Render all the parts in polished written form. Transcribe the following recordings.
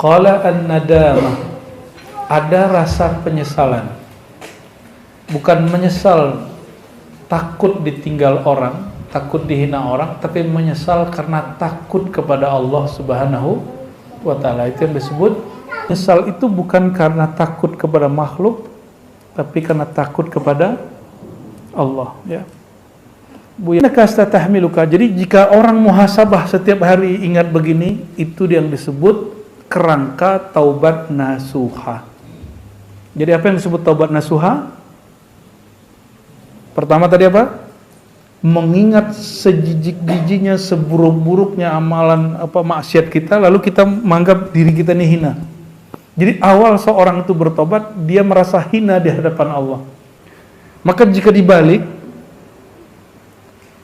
Qala an-nadamah, ada rasa penyesalan. Bukan menyesal takut ditinggal orang, takut dihina orang, tapi menyesal karena takut kepada Allah Subhanahu wa ta'ala. Itu yang disebut menyesal. Itu bukan karena takut kepada makhluk, tapi karena takut kepada Allah, ya. Jadi jika orang muhasabah setiap hari ingat begini, itu yang disebut kerangka taubat nasuha. Jadi apa yang disebut taubat nasuha? Pertama tadi apa? Mengingat sejijik-jijiknya, seburuk-buruknya amalan maksiat kita, lalu kita menganggap diri kita ini hina. Jadi awal seorang itu bertobat, dia merasa hina di hadapan Allah. Maka jika dibalik,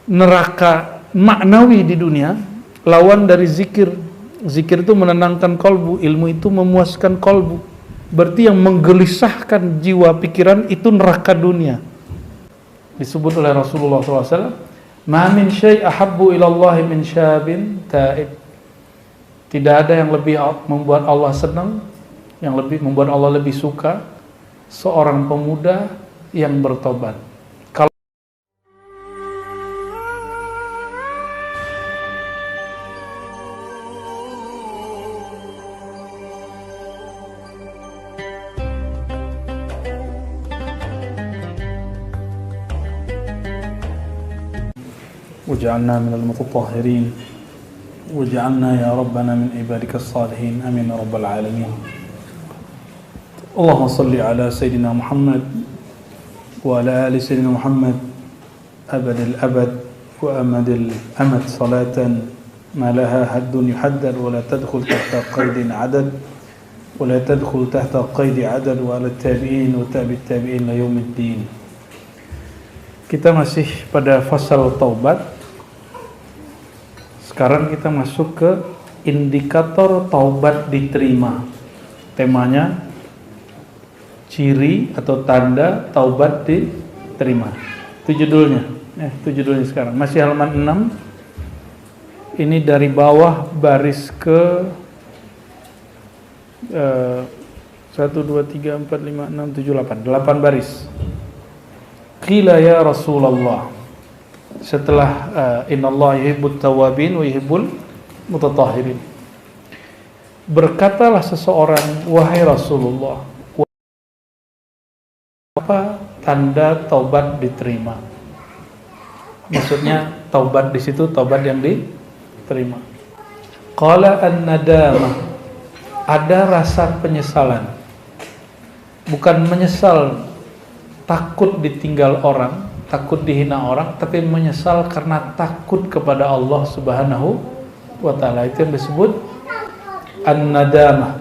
neraka maknawi di dunia lawan dari zikir. Zikir itu menenangkan kolbu, ilmu itu memuaskan kolbu. Berarti yang menggelisahkan jiwa pikiran itu neraka dunia. Disebut oleh Rasulullah SAW, "Ma min syai' ahabbu ilallahi min syabin ta'ib." Tidak ada yang lebih membuat Allah senang, yang lebih membuat Allah lebih suka, seorang pemuda yang bertobat. وجعلنا من المتطهرين وجعلنا يا ربنا من عبادك الصالحين آمين رب العالمين اللهم صل على سيدنا محمد وعلى آل سيدنا محمد أبد الأبد وأمد الأمد صلاة ما لها حد يحدد ولا تدخل تحت قيد عدد ولا تدخل تحت قيد عدد وعلى التابعين وتابع التابعين ليوم الدين. Kita masih pada fasal taubat. Sekarang kita masuk ke indikator taubat diterima. Temanya ciri atau tanda taubat diterima. Itu judulnya. Itu judulnya sekarang. Masih halaman 6. Ini dari bawah baris ke 1 2 3 4 5 6 7 8. 8 baris. Qila ya Rasulullah. Setelah innallaha yuhibbut tawwabin wa yuhibbul mutatahhirin. Berkatalah seseorang, wahai Rasulullah, apa tanda taubat diterima? Maksudnya taubat di situ taubat yang diterima. Qala an-nadamah, ada rasa penyesalan. Bukan menyesal takut ditinggal orang, takut dihina orang, tapi menyesal karena takut kepada Allah Subhanahu wa ta'ala. Itu yang disebut an-nadamah.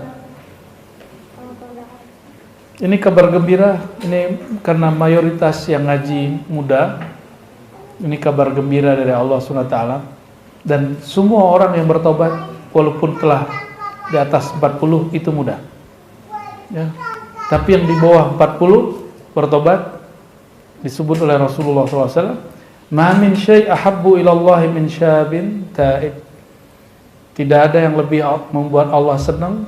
Ini kabar gembira, ini karena mayoritas yang ngaji muda. Ini kabar gembira dari Allah Subhanahu wa ta'ala. Dan semua orang yang bertobat walaupun telah di atas 40 itu mudah, ya. Tapi yang di bawah 40 bertobat disebut oleh Rasulullah SAW, "Ma min syai' ahabbu ilallahi min syabin ta'ib." Tidak ada yang lebih membuat Allah senang,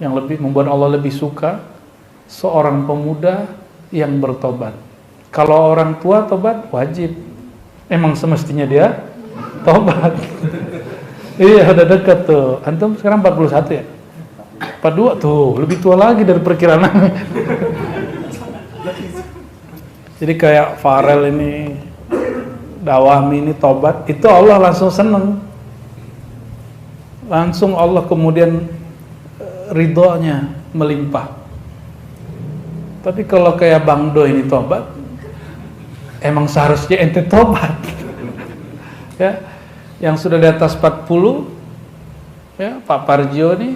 yang lebih membuat Allah lebih suka, seorang pemuda yang bertobat. Kalau orang tua tobat wajib, emang semestinya dia tobat. Iya, udah dekat tuh. Antum sekarang 41 ya? 42 tuh, lebih tua lagi dari perkiraan. Jadi kayak Farel ini, Dawami ini tobat, itu Allah langsung seneng. Langsung Allah kemudian ridhonya melimpah. Tapi kalau kayak Bang Do ini tobat, emang seharusnya ente tobat. Ya, yang sudah di atas 40, ya Pak Parjo nih,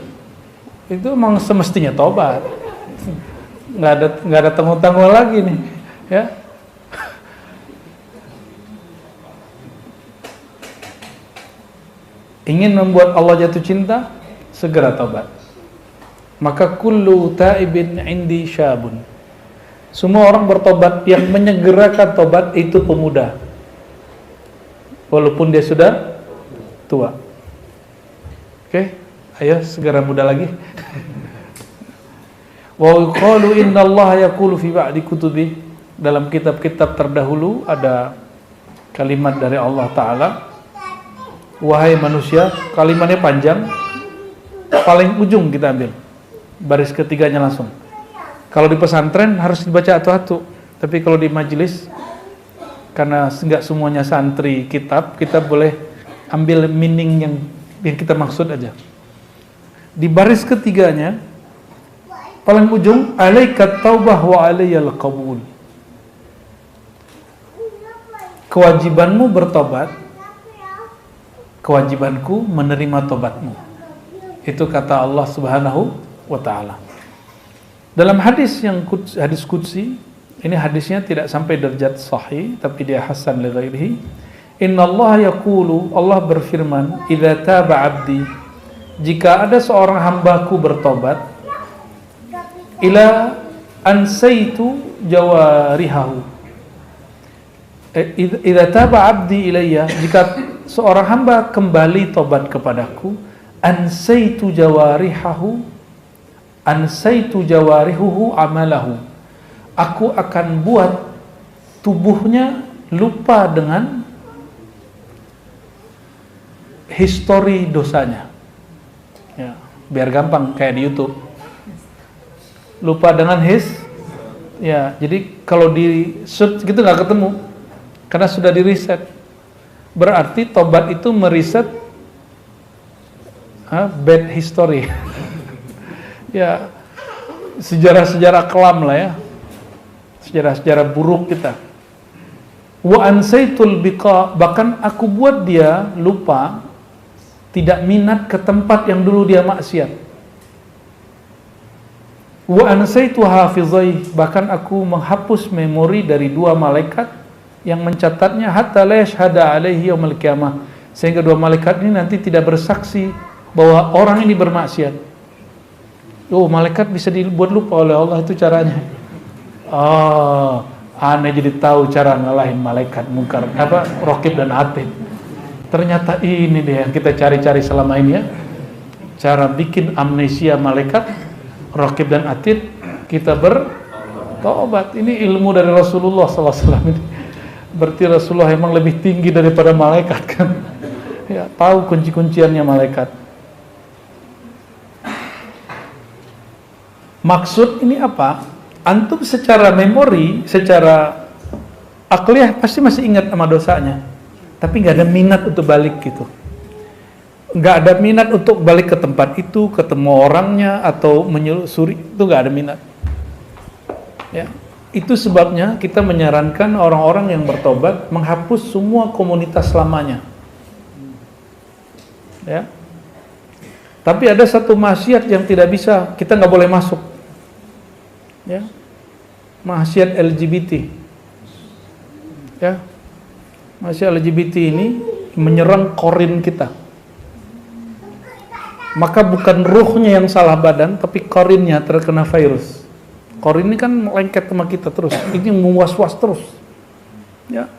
itu emang semestinya tobat. Nggak ada tanggung-tanggung lagi nih. Ya, ingin membuat Allah jatuh cinta, segera tobat. Maka kullu taibin indi syabun. Semua orang bertobat, yang menyegerakan tobat itu pemuda, walaupun dia sudah tua. Oke? Ayo segera muda lagi. Wa qalu innallaha yaqulu fi ba'di kutubi, dalam kitab-kitab terdahulu ada kalimat dari Allah Ta'ala, wahai manusia, kalimatnya panjang, paling ujung kita ambil, baris ketiganya langsung. Kalau di pesantren harus dibaca atu-atu, tapi kalau di majelis, karena enggak semuanya santri kitab, kita boleh ambil meaning yang kita maksud aja. Di baris ketiganya paling ujung, alaikat taubah wa alaiyal qabul. Kewajibanmu bertobat, kewajibanku menerima tobatmu. Itu kata Allah Subhanahu wa ta'ala. Dalam hadis hadis qudsi, ini hadisnya tidak sampai derajat sahih, tapi dia hasan li ghairihi. Innallaha yaqulu, Allah berfirman, idza taba 'abdi, jika ada seorang hambaku bertobat, ila ansaitu jawarihahu, idza taba 'abdi ilayya, jika seorang hamba kembali tobat kepadaku, ansaitu jawarihuhu amalahu, aku akan buat tubuhnya lupa dengan histori dosanya. Ya, biar gampang kayak di YouTube. Lupa dengan ya, jadi kalau di search gitu nggak ketemu karena sudah di riset. Berarti tobat itu meriset bad history. Ya, sejarah-sejarah kelam lah ya, sejarah-sejarah buruk kita. Wa ansaitul biqa, bahkan aku buat dia lupa, tidak minat ke tempat yang dulu dia maksiat. Wa ansaitu hafizai, bahkan aku menghapus memori dari dua malaikat yang mencatatnya, hatta la yashhada alaihi yaumil qiyamah, sehingga dua malaikat ini nanti tidak bersaksi bahwa orang ini bermaksiat. Oh, malaikat bisa dibuat lupa oleh Allah, itu caranya. Oh, aneh jadi tahu cara ngalahin malaikat mungkar, Raqib dan Atid. Ternyata ini deh yang kita cari-cari selama ini ya. Cara bikin amnesia malaikat, Raqib dan Atid, kita bertobat. Ini ilmu dari Rasulullah SAW ini. Berarti Rasulullah emang lebih tinggi daripada malaikat kan. Ya, tahu kunci-kunciannya malaikat. Maksud ini apa? Antum secara memori, secara akliyah pasti masih ingat sama dosanya, tapi nggak ada minat untuk balik gitu. Nggak ada minat untuk balik ke tempat itu, ketemu orangnya atau menyelusuri, itu nggak ada minat. Ya, itu sebabnya kita menyarankan orang-orang yang bertobat menghapus semua komunitas lamanya. Ya. Tapi ada satu maksiat yang tidak bisa, kita nggak boleh masuk. Ya, maksiat LGBT. Ya, maksiat LGBT ini menyerang korin kita. Maka bukan ruhnya yang salah badan, tapi korinnya terkena virus. Korin ini kan lengket sama kita terus, ini mewas-was terus. Ya,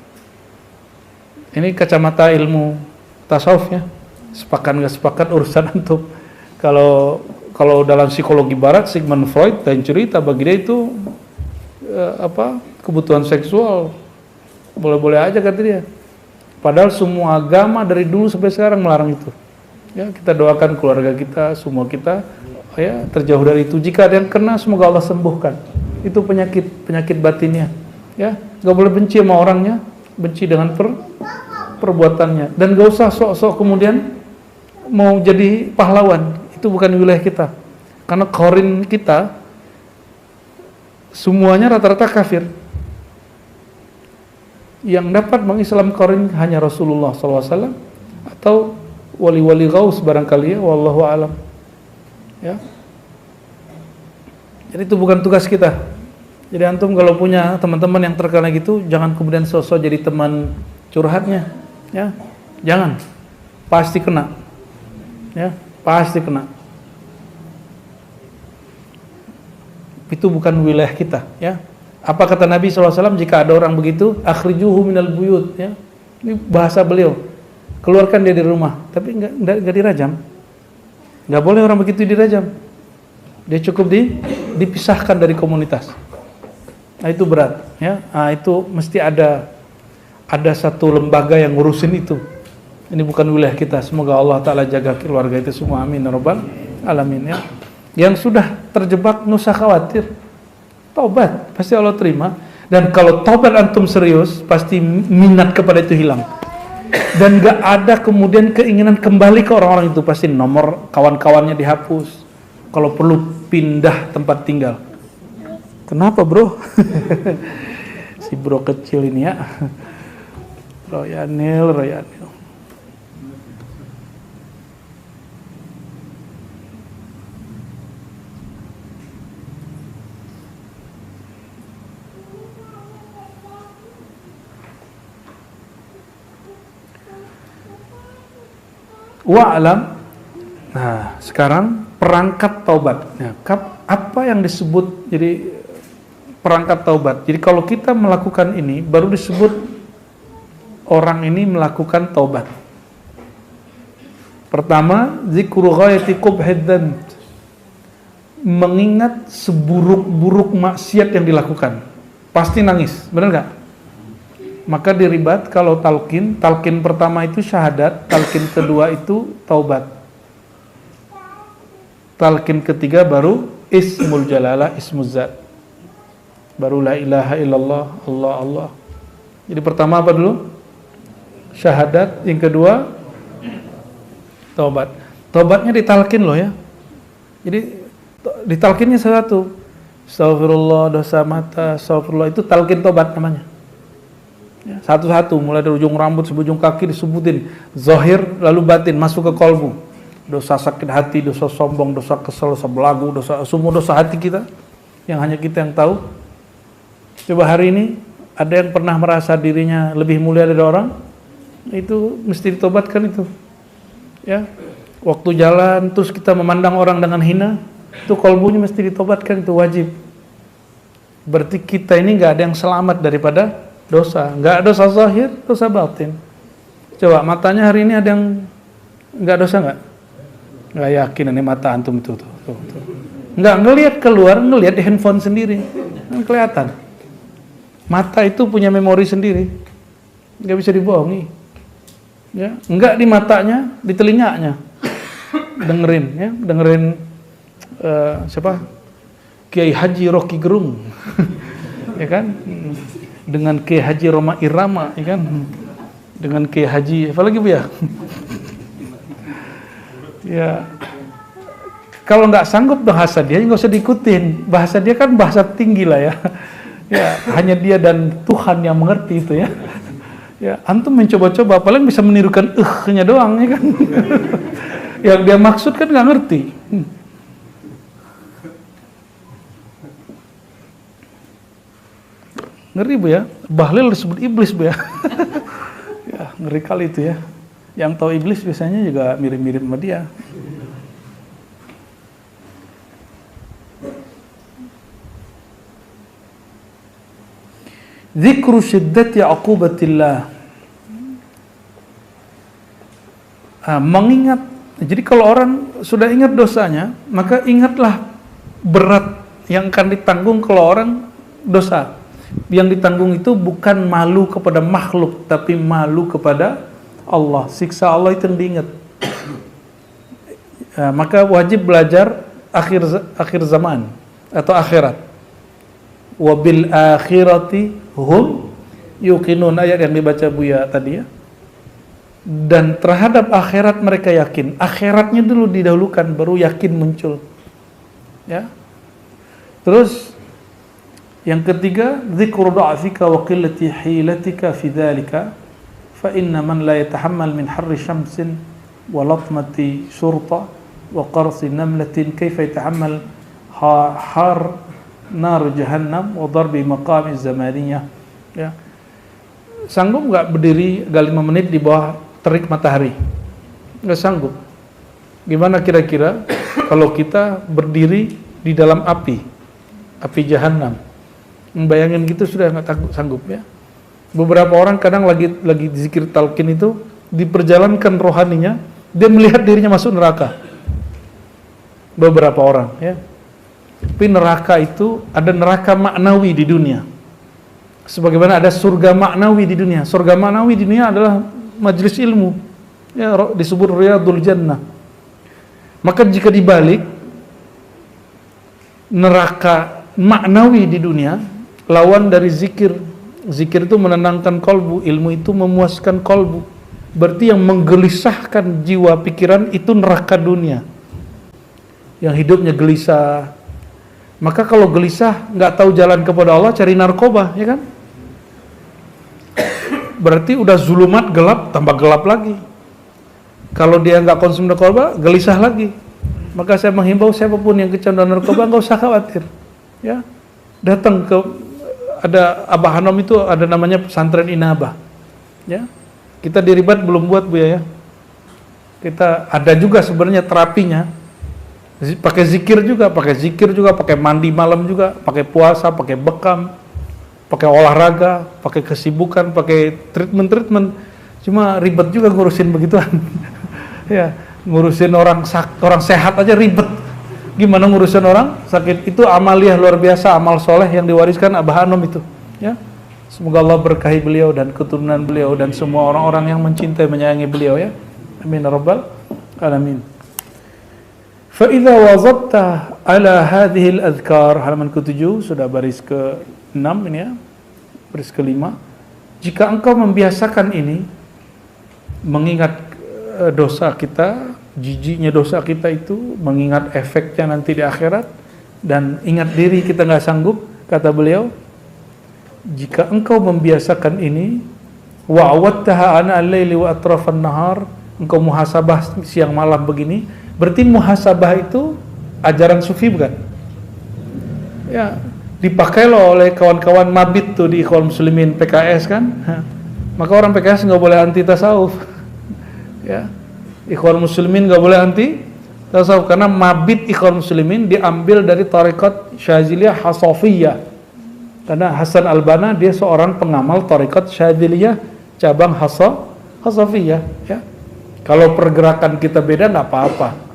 ini kacamata ilmu tasawuf ya. Sepakat nggak sepakat urusan antum. Kalau dalam psikologi barat, Sigmund Freud dan cerita bagi dia itu kebutuhan seksual boleh-boleh aja kata dia. Padahal semua agama dari dulu sampai sekarang melarang itu. Ya, kita doakan keluarga kita, semua kita ya terjauh dari itu. Jika ada yang kena, semoga Allah sembuhkan. Itu penyakit batinnya. Ya, nggak boleh benci sama orangnya, benci dengan perbuatannya. Dan nggak usah sok-sok kemudian mau jadi pahlawan. Itu bukan wilayah kita, karena korin kita semuanya rata-rata kafir. Yang dapat mengislam korin hanya Rasulullah SAW atau wali-wali gaus barangkali ya, wallahu alam. Ya, jadi itu bukan tugas kita. Jadi antum kalau punya teman-teman yang terkena gitu, jangan kemudian sosok jadi teman curhatnya, ya, jangan, pasti kena, ya, pasti kena. Itu bukan wilayah kita, ya. Apa kata Nabi SAW jika ada orang begitu, akhrijuhu minal buyut, ya. Ini bahasa beliau, keluarkan dia dari rumah, tapi enggak dirajam. Nggak boleh orang begitu dirajam. Dia cukup dipisahkan dari komunitas. Nah, itu berat, ya. Nah, itu mesti ada satu lembaga yang ngurusin itu. Ini bukan wilayah kita. Semoga Allah Ta'ala jaga keluarga itu semua. Amin ya rabbal alamin, ya. Yang sudah terjebak, nggak usah khawatir. Taubat, pasti Allah terima. Dan kalau taubat antum serius, pasti minat kepada itu hilang. Dan gak ada kemudian keinginan kembali ke orang-orang itu. Pasti nomor kawan-kawannya dihapus. Kalau perlu pindah tempat tinggal. Kenapa bro? Si bro kecil ini ya. Royanil. Wa'lam. Nah, sekarang perangkat taubat. Nah, apa yang disebut jadi perangkat taubat? Jadi kalau kita melakukan ini, baru disebut orang ini melakukan taubat. Pertama, zikru ghayati qubhid dzanb. Mengingat seburuk-buruk maksiat yang dilakukan. Pasti nangis, benar nggak? Maka diribat kalau talqin pertama itu syahadat, talqin kedua itu taubat. Talqin ketiga baru ismul jalalah, ismuz zat. Baru la ilaha illallah, Allah Allah. Jadi pertama apa dulu? Syahadat, yang kedua taubat. Taubatnya ditalqin loh ya. Jadi ditalqinnya satu. Astagfirullah, dosa mata, astagfirullah, itu talqin taubat namanya. Ya, satu-satu, mulai dari ujung rambut sampai ujung kaki disebutin. Zahir lalu batin, masuk ke kolbu. Dosa sakit hati, dosa sombong, dosa kesel, dosa belagu, semua dosa hati kita yang hanya kita yang tahu. Coba hari ini ada yang pernah merasa dirinya lebih mulia dari orang, itu mesti ditobatkan itu. Ya, waktu jalan terus kita memandang orang dengan hina, itu kolbunya mesti ditobatkan, itu wajib. Berarti kita ini nggak ada yang selamat daripada dosa, nggak dosa zahir, dosa batin. Coba matanya hari ini ada yang nggak dosa nggak? Nggak yakin ini mata antum tuh. Nggak ngelihat keluar, ngelihat di handphone sendiri, kan kelihatan. Mata itu punya memori sendiri, nggak bisa dibohongi. Ya, nggak di matanya, di telinganya, dengerin siapa? Kiai Haji Rocky Gerung, ya kan? Dengan Kiai Haji Roma Irama, ya kan? Dengan Kiai Haji apa lagi bu ya? Ya, kalau nggak sanggup bahasa dia, nggak usah diikutin. Bahasa dia kan bahasa tinggi lah ya. Ya, hanya dia dan Tuhan yang mengerti itu ya. Ya, antum mencoba-coba, paling bisa menirukan nya doang, ya kan? Yang dia maksud kan nggak ngerti. Ngeri bu ya, Bahlil disebut iblis bu ya. Ya, ngeri kali itu ya. Yang tahu iblis biasanya juga mirip-mirip sama dia. Zikru syiddati uqubatillah. Mengingat, jadi kalau orang sudah ingat dosanya, maka ingatlah berat yang akan ditanggung kalau orang dosa. Yang ditanggung itu bukan malu kepada makhluk, tapi malu kepada Allah. Siksa Allah itu yang diingat. Maka wajib belajar akhir zaman atau akhirat. Wabil akhirati hum yuqinun, ayat yang dibaca Buya tadi ya. Dan terhadap akhirat mereka yakin. Akhiratnya dulu didahulukan, baru yakin muncul. Ya. Terus yang ketiga, dzikru da'fika wa qillati hilatika fi dzalika fa inna man la yatahammal min harri syamsin wa latmati syurta wa qarsi namlatin kaifa yatahammal har nar jahannam wa darbi maqami zamaniyah. Ya. Sanggup enggak berdiri 5 menit di bawah terik matahari? Enggak sanggup. Gimana kira-kira kalau kita berdiri di dalam api jahanam? Bayangin gitu sudah nggak sanggup ya. Beberapa orang kadang lagi zikir talqin itu, diperjalankan rohaninya, dia melihat dirinya masuk neraka. beberapa orang ya. Tapi neraka itu ada neraka maknawi di dunia. Sebagaimana ada surga maknawi di dunia. Surga maknawi di dunia adalah majelis ilmu. Ya, disebut Riyadul Jannah. Maka jika dibalik neraka maknawi di dunia, lawan dari zikir. Zikir itu menenangkan kolbu, ilmu itu memuaskan kolbu. Berarti yang menggelisahkan jiwa pikiran itu neraka dunia. Yang hidupnya gelisah. Maka kalau gelisah, nggak tahu jalan kepada Allah, cari narkoba, ya kan? Berarti udah zulumat, gelap, tambah gelap lagi. Kalau dia nggak konsumsi narkoba, gelisah lagi. Maka saya menghimbau siapapun yang kecanduan narkoba, nggak usah khawatir. Ya, datang ke ada Abah Hanom itu ada namanya pesantren Inabah. Ya, kita di Ribat belum buat Bu ya. Kita ada juga sebenarnya terapinya. Pakai zikir juga, pakai mandi malam juga, pakai puasa, pakai bekam, pakai olahraga, pakai kesibukan, pakai treatment. Cuma ribet juga ngurusin begituan. Ya, ngurusin orang sehat aja ribet. Gimana ngurusin orang sakit? Itu amaliyah luar biasa, amal soleh yang diwariskan Abah Hanom itu. Ya, semoga Allah berkahi beliau dan keturunan beliau dan semua orang-orang yang mencintai menyayangi beliau ya. Amin ya rabbal alamin. فَإِذَا وَظَبْتَ عَلَى هَذِهِ الْأَذْكَارِ halaman ke-7 sudah baris ke-6 ini ya, baris ke-5. Jika engkau membiasakan ini, mengingat dosa kita, jijiknya dosa kita itu, mengingat efeknya nanti di akhirat, dan ingat diri kita nggak sanggup, kata beliau, jika engkau membiasakan ini, wa'awadtaha ana al-laili wa atrafan nahar, engkau muhasabah siang malam begini. Berarti muhasabah itu ajaran sufi bukan? Ya, dipakai loh oleh kawan-kawan mabit tuh di Ikhwan Muslimin PKS kan. Maka orang PKS nggak boleh anti tasawuf. Ya, Ikhwan Muslimin nggak boleh anti tasawuf karena mabit Ikhwan Muslimin diambil dari tarekat Syadziliyah Hasafiyah. Karena Hasan Al-Banna dia seorang pengamal tarekat Syadziliyah cabang Hasafiyah. Ya, kalau pergerakan kita beda nggak apa-apa.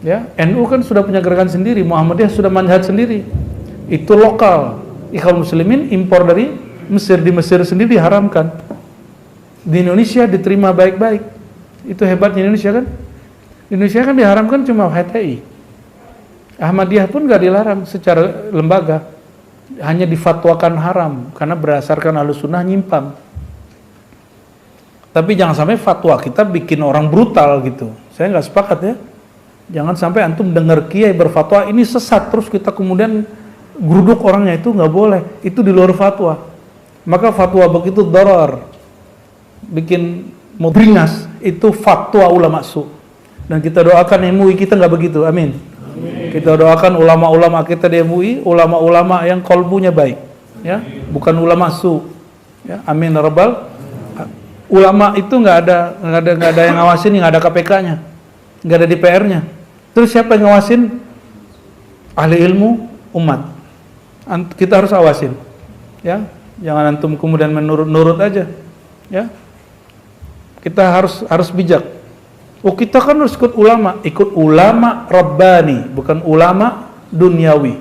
Ya, NU kan sudah punya gerakan sendiri, Muhammadiyah sudah manhaj sendiri. Itu lokal. Ikhwan Muslimin impor dari Mesir, di Mesir sendiri diharamkan. Di Indonesia diterima baik-baik. Itu hebatnya Indonesia kan? Indonesia kan diharamkan cuma HTI. Ahmadiyah pun nggak dilarang secara lembaga. Hanya difatwakan haram karena berdasarkan Ahlussunnah nyimpang. Tapi jangan sampai fatwa kita bikin orang brutal gitu. Saya nggak sepakat ya. Jangan sampai antum dengar kiai berfatwa ini sesat terus kita kemudian geruduk orangnya, itu nggak boleh. Itu di luar fatwa. Maka fatwa begitu darar, bikin mau beringas, itu fatwa ulama su. Dan kita doakan MUI kita nggak begitu. Amin. Kita doakan ulama-ulama kita di MUI, ulama-ulama yang kolbunya baik, ya, bukan ulama su. Ya, amin ya rabbal. Ulama itu nggak ada yang ngawasin, nggak ada KPK-nya, nggak ada DPR-nya. Terus siapa yang ngawasin? Ahli ilmu umat. Kita harus awasin, ya. Jangan antum kemudian menurut aja, ya. Kita harus bijak. Oh, kita kan harus ikut ulama Rabbani, bukan ulama duniawi,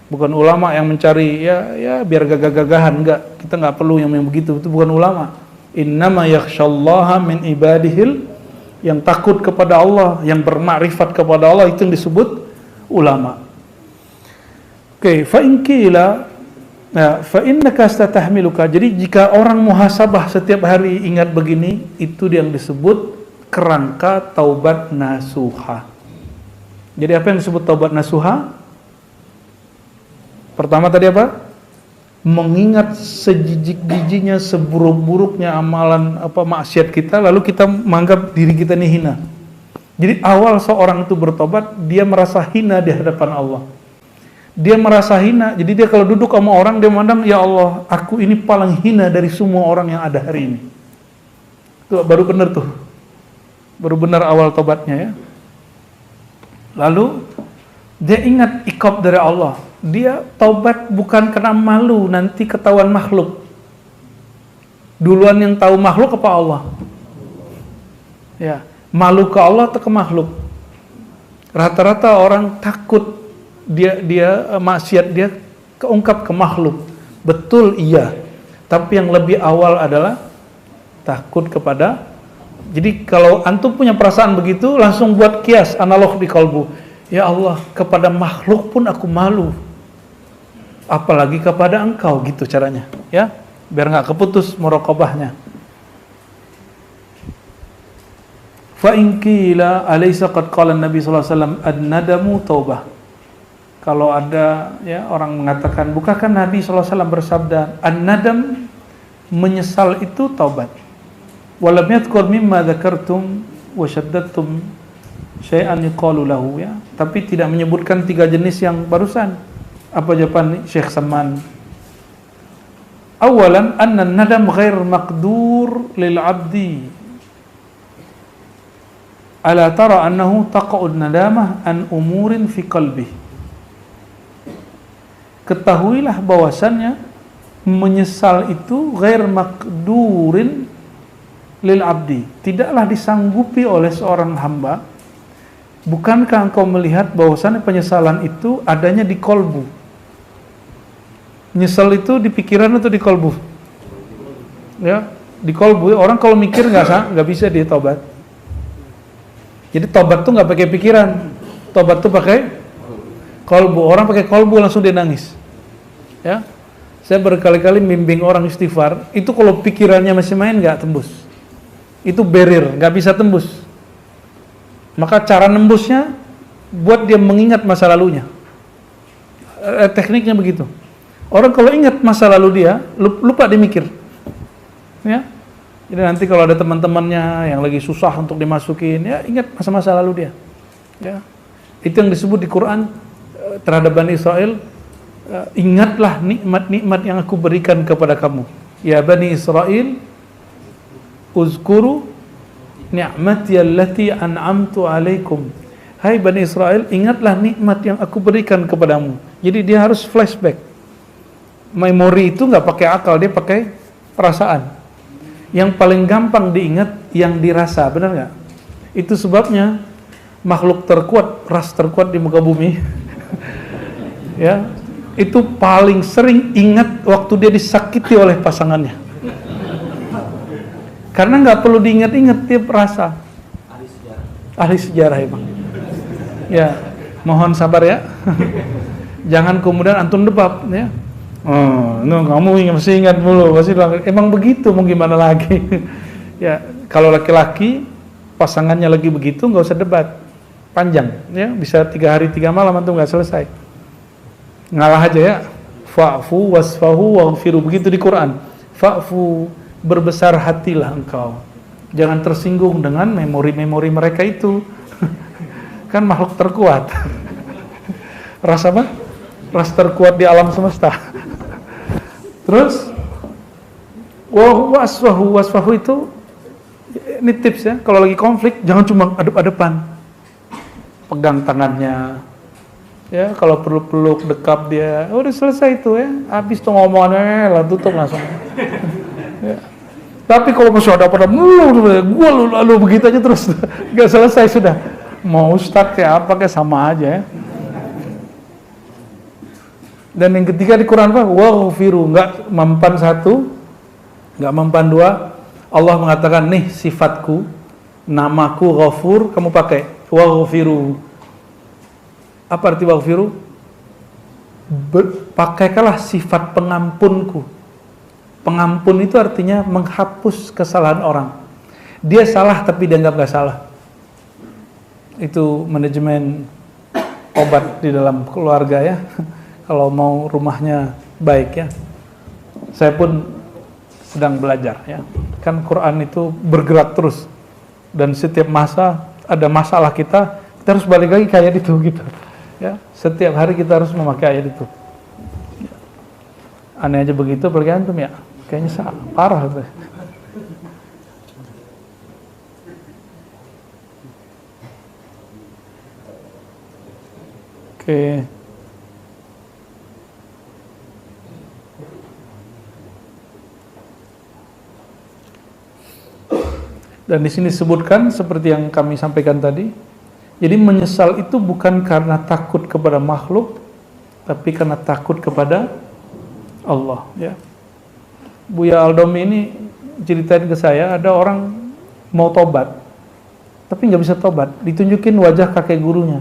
bukan ulama yang mencari ya biar gagah-gagahan. Enggak, kita nggak perlu yang begitu. Itu bukan ulama. Innama yakhsyallaha min ibadihil, yang takut kepada Allah, yang bermakrifat kepada Allah, itu yang disebut ulama. Oke, fa in qila fa innaka statahmiluka. Jadi jika orang muhasabah setiap hari ingat begini, itu yang disebut kerangka taubat nasuha. Jadi apa yang disebut taubat nasuha? Pertama tadi apa? Mengingat sejijik-jijiknya, seburuk-buruknya amalan maksiat kita, lalu kita menganggap diri kita ini hina. Jadi awal seorang itu bertobat, dia merasa hina di hadapan Allah. Dia merasa hina, jadi dia kalau duduk sama orang, dia memandang, ya Allah, aku ini paling hina dari semua orang yang ada hari ini. Itu baru benar tuh. Baru benar awal tobatnya ya. Lalu dia ingat iqab dari Allah. Dia taubat bukan karena malu nanti ketahuan makhluk. Duluan yang tahu makhluk apa Allah? Ya, malu ke Allah atau ke makhluk? Rata-rata orang takut dia maksiat dia keungkap ke makhluk. Betul iya. Tapi yang lebih awal adalah takut kepada. Jadi kalau antum punya perasaan begitu, langsung buat kias analog di kalbu. Ya Allah, kepada makhluk pun aku malu. Apalagi kepada engkau, gitu caranya, ya. Biar enggak keputus muraqabahnya. Fa in qila alaysa qad qala Nabi sallallahu alaihi wasallam an-nadamu taubah. Kalau ada ya orang mengatakan, bukankah Nabi sallallahu alaihi wasallam bersabda, an-nadam, menyesal itu taubat. Walam yadhkur mimma dzakartum wa syaddatum syai'an yuqalu lahu, ya. Tapi tidak menyebutkan 3 jenis yang barusan. Apa jawaban Syekh Saman? Awalan anna an-nadam ghair maqdur lil 'abdi. Ala tara annahu taqa'ud nadamah an umurin fi qalbi. Ketahuilah bahwasannya menyesal itu ghair maqdurin lil abdi, tidaklah disanggupi oleh seorang hamba. Bukankah engkau melihat bahwasannya penyesalan itu adanya di kolbu? Nyesal itu di pikiran atau di kolbu? Ya, di kolbu. Orang kalau mikir nggak bisa dia tobat. Jadi tobat tuh nggak pakai pikiran, tobat tuh pakai kolbu. Orang pakai kolbu langsung dia nangis. Ya, saya berkali-kali bimbing orang istighfar. Itu kalau pikirannya masih main nggak tembus. Itu barrier, nggak bisa tembus. Maka cara nembusnya buat dia mengingat masa lalunya. Tekniknya begitu. Orang kalau ingat masa lalu dia, lupa dia mikir. Ya. Jadi nanti kalau ada teman-temannya yang lagi susah untuk dimasukin, ya ingat masa-masa lalu dia. Ya. Itu yang disebut di Quran terhadap Bani Israel, ingatlah nikmat-nikmat yang aku berikan kepada kamu. Ya Bani Israel, uzkuru ni'mati allati an'amtu alaikum. Hai Bani Israel, ingatlah nikmat yang aku berikan kepadamu. Jadi dia harus flashback. Memori itu nggak pakai akal, dia pakai perasaan. Yang paling gampang diingat yang dirasa, benar nggak? Itu sebabnya makhluk terkuat, ras terkuat di muka bumi, ya, itu paling sering ingat waktu dia disakiti oleh pasangannya. Karena nggak perlu diingat-ingat, dia perasa. Ahli sejarah emang. Ya, mohon sabar ya. Jangan kemudian antum debat, ya. Oh, no, kamu masih ingat mulu, masih emang begitu, mau gimana lagi? Ya, kalau laki-laki pasangannya lagi begitu, nggak usah debat, panjang, ya, bisa 3 hari 3 malam antum nggak selesai. Ngalah aja ya. Fa'fu wasfahu waghfiru, begitu di Quran. Fa'fu, berbesar hatilah engkau, jangan tersinggung dengan memori-memori mereka itu. Kan makhluk terkuat. Ras apa? Ras terkuat di alam semesta. Terus wasfahu itu, ini tips ya, kalau lagi konflik jangan cuma adep-adepan, pegang tangannya, ya, kalau perlu peluk, dekap dia, udah selesai itu ya, habis tuh ngomongannya, lah tutup langsung. Ya. Tapi kalau masih ada pada lalu begitu aja terus, nggak selesai sudah. Mau ustadz kayak apa kayak sama aja ya. Dan yang ketiga di Quran apa? Waghfiru, nggak mempan 1, nggak mempan 2. Allah mengatakan nih sifatku, namaku Ghafur, kamu pakai waghfiru. Apa arti waghfiru? Pakaikanlah sifat pengampunku. Pengampun itu artinya menghapus kesalahan orang. Dia salah tapi dianggap gak salah. Itu manajemen obat di dalam keluarga ya. Kalau mau rumahnya baik ya. Saya pun sedang belajar ya. Kan Quran itu bergerak terus. Dan setiap masa ada masalah kita harus balik lagi ke ayat itu gitu. Ya, setiap hari kita harus memakai ayat itu. Aneh aja begitu apalagi antum ya. Kayaknya parah tuh. Oke. Dan di sini disebutkan seperti yang kami sampaikan tadi, Jadi menyesal itu bukan karena takut kepada makhluk, tapi karena takut kepada Allah, ya. Buya Aldomi ini ceritain ke saya, ada orang mau tobat, tapi nggak bisa tobat. Ditunjukin wajah kakek gurunya,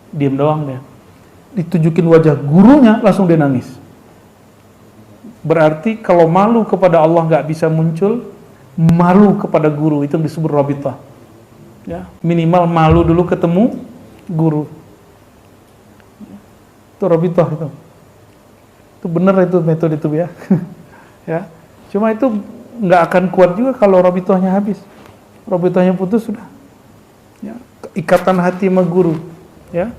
diem doang dia. Ditunjukin wajah gurunya, langsung dia nangis. Berarti kalau malu kepada Allah nggak bisa muncul, malu kepada guru itu disebut rabithah. Ya, minimal malu dulu ketemu guru. Itu rabithah itu. Itu benar itu metode itu ya. Ya. Cuma itu nggak akan kuat juga kalau rabithahnya habis. Rabithahnya putus sudah. Ya, ikatan hati sama guru, ya.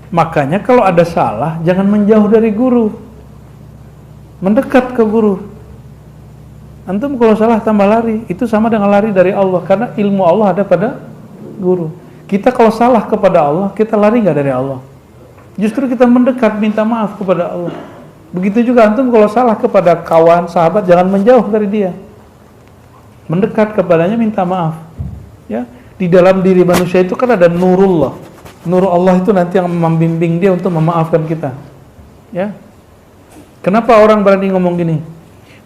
Makanya kalau ada salah, jangan menjauh dari guru. Mendekat ke guru. Antum kalau salah tambah lari, itu sama dengan lari dari Allah, karena ilmu Allah ada pada guru. Kita kalau salah kepada Allah, kita lari nggak dari Allah. Justru kita mendekat, minta maaf kepada Allah. Begitu juga antum kalau salah kepada kawan, sahabat, jangan menjauh dari dia. Mendekat kepadanya, minta maaf. Ya, di dalam diri manusia itu kan ada nurullah. Nur Allah itu nanti yang membimbing dia untuk memaafkan kita. Ya. Kenapa orang berani ngomong gini?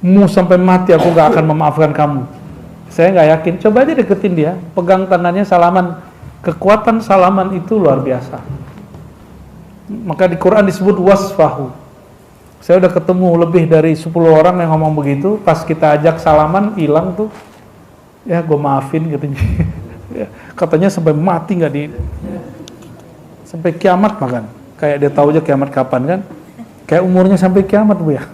Mu sampai mati aku gak akan memaafkan kamu. Saya gak yakin. Coba aja deketin dia, pegang tangannya, salaman. Kekuatan salaman itu luar biasa. Maka di Quran disebut wasfahu. Saya udah ketemu lebih dari 10 orang yang ngomong begitu. Pas kita ajak salaman, hilang tuh. Ya gue maafin katanya. Ya, katanya sampai mati gak di... Sampai kiamat makan. Kayak dia tahu aja kiamat kapan kan. Kayak umurnya sampai kiamat Bu ya.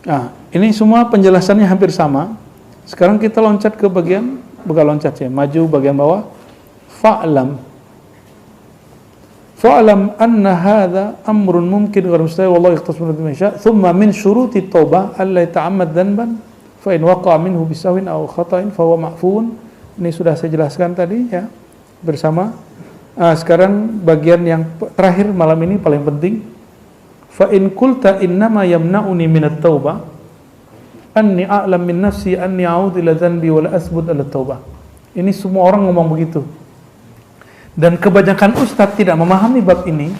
Nah, ini semua penjelasannya hampir sama. Sekarang kita loncat ke bagian, bukan loncat ya, maju bagian bawah. Fa'lam anna hadha amrun mumkin ghairu mustahil wallahu yaqtasu bima yasha thumma min syuruti taubah alla yata'ammad dhanban fa in waqa'a minhu bisahwin aw khata'in fa huwa ma'fun. Ini sudah saya jelaskan tadi ya bersama. Sekarang bagian yang terakhir malam ini paling penting. Fa in qulta innama yamna'uni minat taubah anni a'lam min nafsi anni a'udzu ila dhanbi wa la asbut ala taubah. Ini semua orang ngomong begitu. Dan kebanyakan ustadz tidak memahami bab ini,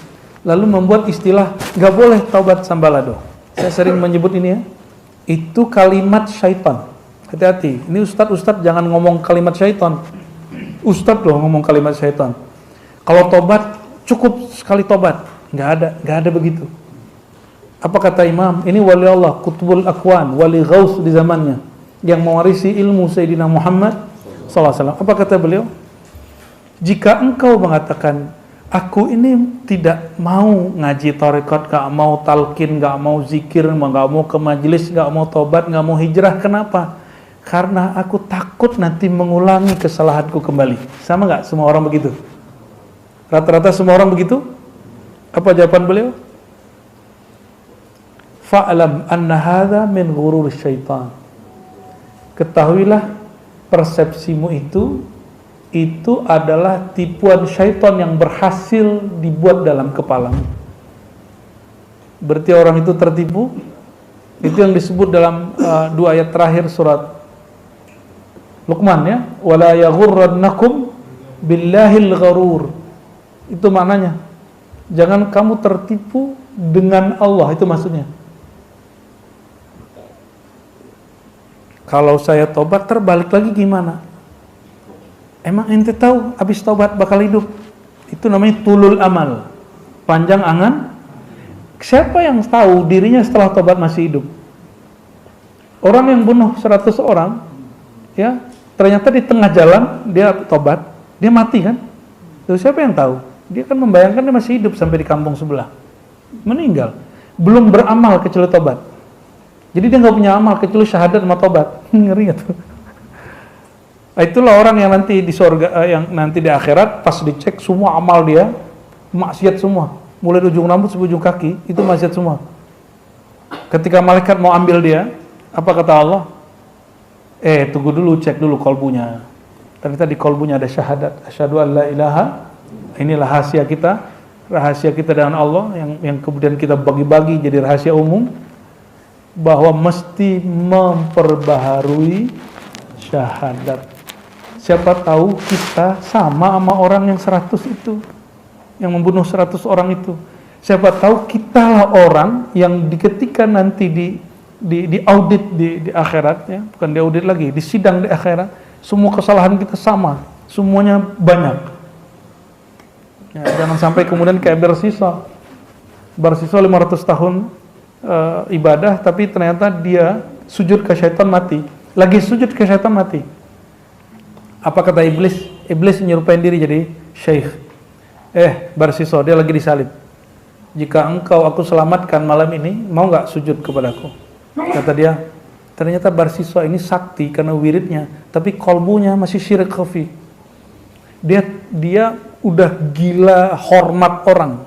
lalu membuat istilah nggak boleh taubat sambalado. Saya sering menyebut ini ya, itu kalimat syaitan. Hati-hati, ini ustadz jangan ngomong kalimat syaitan. Ustadz loh ngomong kalimat syaitan. Kalau tobat cukup sekali tobat, nggak ada begitu. Apa kata Imam? Ini wali Allah, Qutbul Akwan, wali Ghaus di zamannya, yang mewarisi ilmu Sayyidina Muhammad SAW. Apa kata beliau? Jika engkau mengatakan, aku ini tidak mau ngaji tarekat, gak mau talqin, gak mau zikir, gak mau ke majelis, gak mau tobat, gak mau hijrah, kenapa? Karena aku takut nanti mengulangi kesalahanku kembali. Sama gak semua orang begitu? Rata-rata semua orang begitu? Apa jawaban beliau? Fa'lam anna hadha min ghurur syaitan. Ketahuilah persepsimu itu adalah tipuan syaitan yang berhasil dibuat dalam kepalamu. Berarti orang itu tertipu. Itu yang disebut dalam 2 ayat terakhir surat Luqman ya, wala yaghurrannakum billahil gharur. Itu maknanya. Jangan kamu tertipu dengan Allah, itu maksudnya. Kalau saya tobat terbalik lagi gimana? Emang ente tahu habis taubat bakal hidup? Itu namanya tulul amal, panjang angan. Siapa yang tahu dirinya setelah taubat masih hidup? Orang yang bunuh 100 orang, ya ternyata di tengah jalan dia taubat, dia mati kan? Terus siapa yang tahu? Dia kan membayangkan dia masih hidup sampai di kampung sebelah, meninggal, belum beramal kecuali taubat. Jadi dia nggak punya amal kecuali syahadat sama taubat. Ngeri tuh. Itulah orang yang nanti di surga, yang nanti di akhirat pas dicek semua amal dia maksiat semua, mulai ujung rambut sampai ujung kaki itu maksiat semua. Ketika malaikat mau ambil dia, apa kata Allah? Tunggu dulu, cek dulu kolbunya. Ternyata di kolbunya ada syahadat, asyhadu an la ilaha Ini rahasia kita dengan Allah yang kemudian kita bagi-bagi jadi rahasia umum, bahwa mesti memperbaharui syahadat. Siapa tahu kita sama orang yang 100 itu, yang membunuh 100 orang itu. Siapa tahu kitalah orang yang ketika nanti di audit di akhirat, ya, bukan di audit lagi, di sidang di akhirat, semua kesalahan kita sama, semuanya banyak. Ya, jangan sampai kemudian kayak Bersisa 500 tahun ibadah, tapi ternyata dia sujud ke syaitan mati. Lagi sujud ke syaitan mati. Apa kata iblis? Iblis menyerupai diri jadi syekh. Bersisa, dia lagi disalib. Jika engkau aku selamatkan malam ini, mau nggak sujud kepadaku? Kata dia, ternyata Bersisa ini sakti karena wiridnya, tapi kolbunya masih syirik khafi. Dia udah gila hormat orang,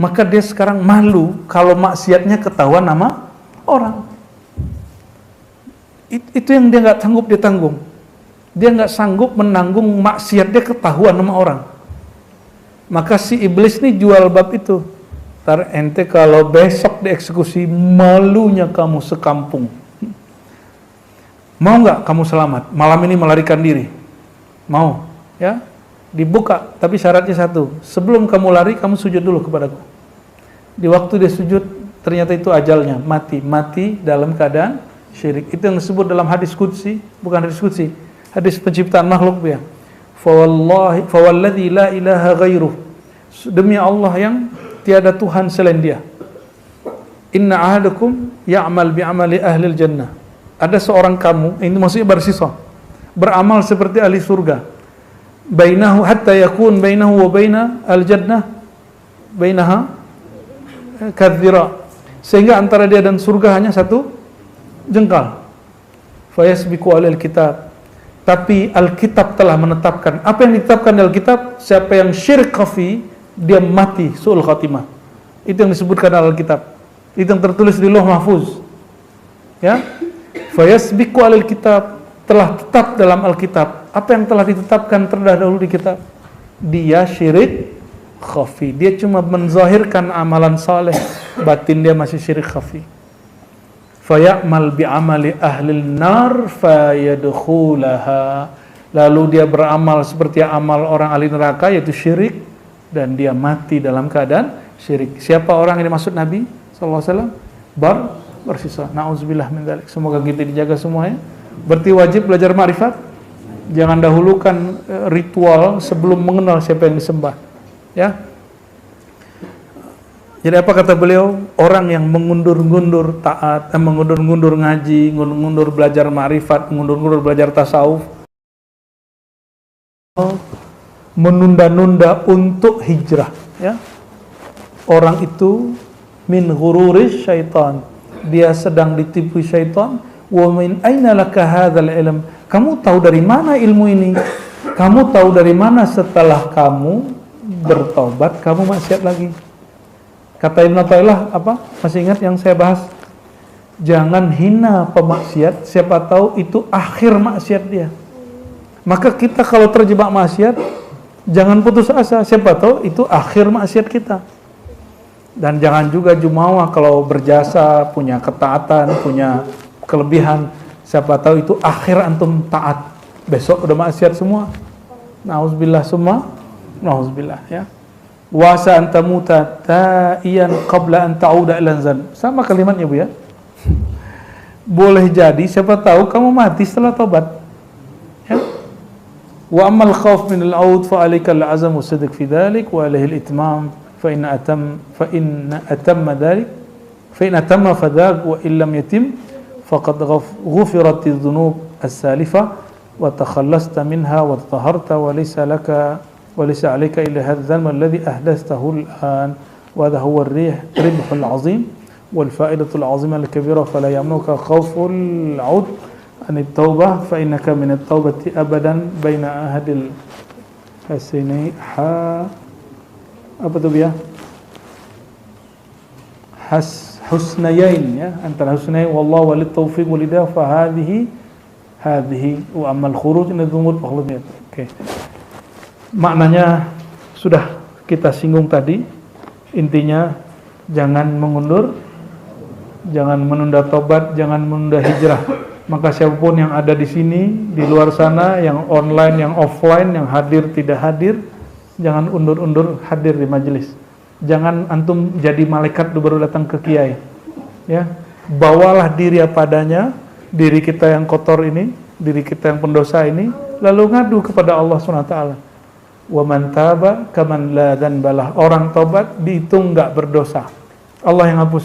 maka dia sekarang malu kalau maksiatnya ketahuan nama orang. Itu yang dia nggak sanggup dia tanggung. Dia nggak sanggup menanggung maksiat dia ketahuan nama orang. Maka si iblis nih jual bab itu. Ntar ente kalau besok dieksekusi, malunya kamu sekampung. Mau nggak kamu selamat? Malam ini melarikan diri. Mau? Ya? Dibuka, tapi syaratnya satu, sebelum kamu lari, kamu sujud dulu kepadaku. Di waktu dia sujud, ternyata itu ajalnya, mati dalam keadaan syirik. Itu yang disebut dalam hadis qudsi, bukan hadis qudsi, hadis penciptaan makhluk ya. Fawalladzi la ilaha ghairuh, demi Allah yang tiada Tuhan selain dia. Inna ahadakum ya'mal bi'amali ahlil jannah. Ada seorang kamu, ini maksudnya Bersisa, beramal seperti ahli surga. Bainahu hatta yakun bainahu wa baina al-jannah bainaha kadhira, sehingga antara dia dan surga hanya satu jengkal. Fayasbiqu alal kitab, tapi Alkitab telah menetapkan. Apa yang ditetapkan dalam Alkitab? Siapa yang syirik khafi, dia mati su'ul khatimah. Itu yang disebutkan dalam Alkitab. Itu yang tertulis di Lauh Mahfuz. Ya. Fayasbiqu alal kitab, telah tetap dalam Alkitab. Apa yang telah ditetapkan terdahulu di kitab? Dia syirik khafi. Dia cuma menzahirkan amalan saleh, batin dia masih syirik khafi. Faya'mal bi'amali ahlil nar fayadkhulaha. Lalu dia beramal seperti amal orang ahli neraka, yaitu syirik, dan dia mati dalam keadaan syirik. Siapa orang yang dimaksud Nabi sallallahu alaihi wasallam? Bersisa. Nauzubillah min dzalik. Semoga kita dijaga semuanya. Berarti wajib belajar ma'rifat. Jangan dahulukan ritual sebelum mengenal siapa yang disembah. Ya. Jadi apa kata beliau? Orang yang mengundur-ngundur taat, mengundur-ngundur ngaji, mengundur belajar ma'rifat, mengundur-ngundur belajar tasawuf, menunda-nunda untuk hijrah. Ya. Orang itu min ghururis syaitan. Dia sedang ditipu syaitan. Wa min aina laka hadzal ilm? Kamu tahu dari mana ilmu ini? Kamu tahu dari mana setelah kamu bertobat kamu maksiat lagi? Kata Ibnu Athaillah apa? Masih ingat yang saya bahas? Jangan hina pemaksiat, siapa tahu itu akhir maksiat dia. Maka kita kalau terjebak maksiat, jangan putus asa, siapa tahu itu akhir maksiat kita. Dan jangan juga jumawa kalau berjasa, punya ketaatan, punya kelebihan, siapa tahu itu akhir antum taat, besok udah maksiat semua. Nauzubillah semua, nauzubillah ya. Wasa antamuta ta'iyan qabla an ta'uda ila zan. Sama kalimatnya Bu ya. Boleh jadi siapa tahu kamu mati setelah tobat. Ya. Wa ammal khauf min al-aud fa alayka al-azam wa sidq fi dhalik wa alayhi al-itmam fa in atamma dhalik fa in atamma fadhak wa in lam yatim faqad ghufirat adh-dhunub as-salifah wa takhallasta minha wa taharta wa laysa laka wa laysa 'alayka illa hadha adh-dhanb alladhi ahdathahu al-an wa hadha huwa ar-ribh al-'azim wal fa'idatu al-'azimah al-kabira fala yamnuka khawfu al-'ud an at-taubah fa innaka min at-taubati abadan baina ahadil hasini apa tu ya husnayain ya antara husnayain wallahu walit taufiq wal hidayah fa hadhihi wa amal khuruj min dhunub fakhlud. Oke. Maknanya sudah kita singgung tadi, intinya jangan mengundur, jangan menunda tobat, jangan menunda hijrah. Maka siapapun yang ada di sini, di luar sana, yang online, yang offline, yang hadir, tidak hadir, jangan undur-undur hadir di majelis. Jangan antum jadi malaikat baru datang ke kiai. Ya, bawalah diri apa adanya, diri kita yang kotor ini, diri kita yang pendosa ini, lalu ngadu kepada Allah SWT. Wa man taba kaman la dzanbalah. Orang tobat dihitung enggak berdosa. Allah yang hapus.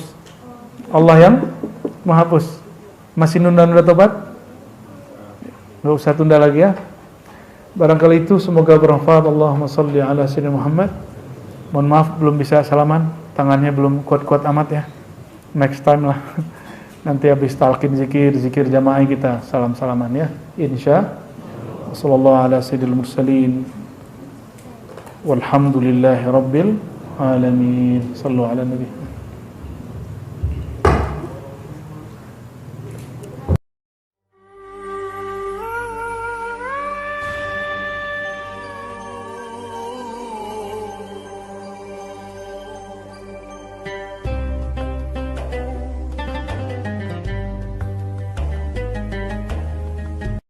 Allah yang menghapus. Masih nunda-nunda tobat? Enggak usah tunda lagi ya. Barangkali itu semoga bermanfaat. Allahumma shalli ala sayyidina Muhammad. Mohon maaf belum bisa salaman, tangannya belum kuat-kuat amat ya. Next time lah. Nanti habis talqin zikir jamaah kita salam-salaman ya. Insya. Wassallallahu ala sayyidil mursalin. Walhamdulillahi rabbil alamin. Sallu ala nabi.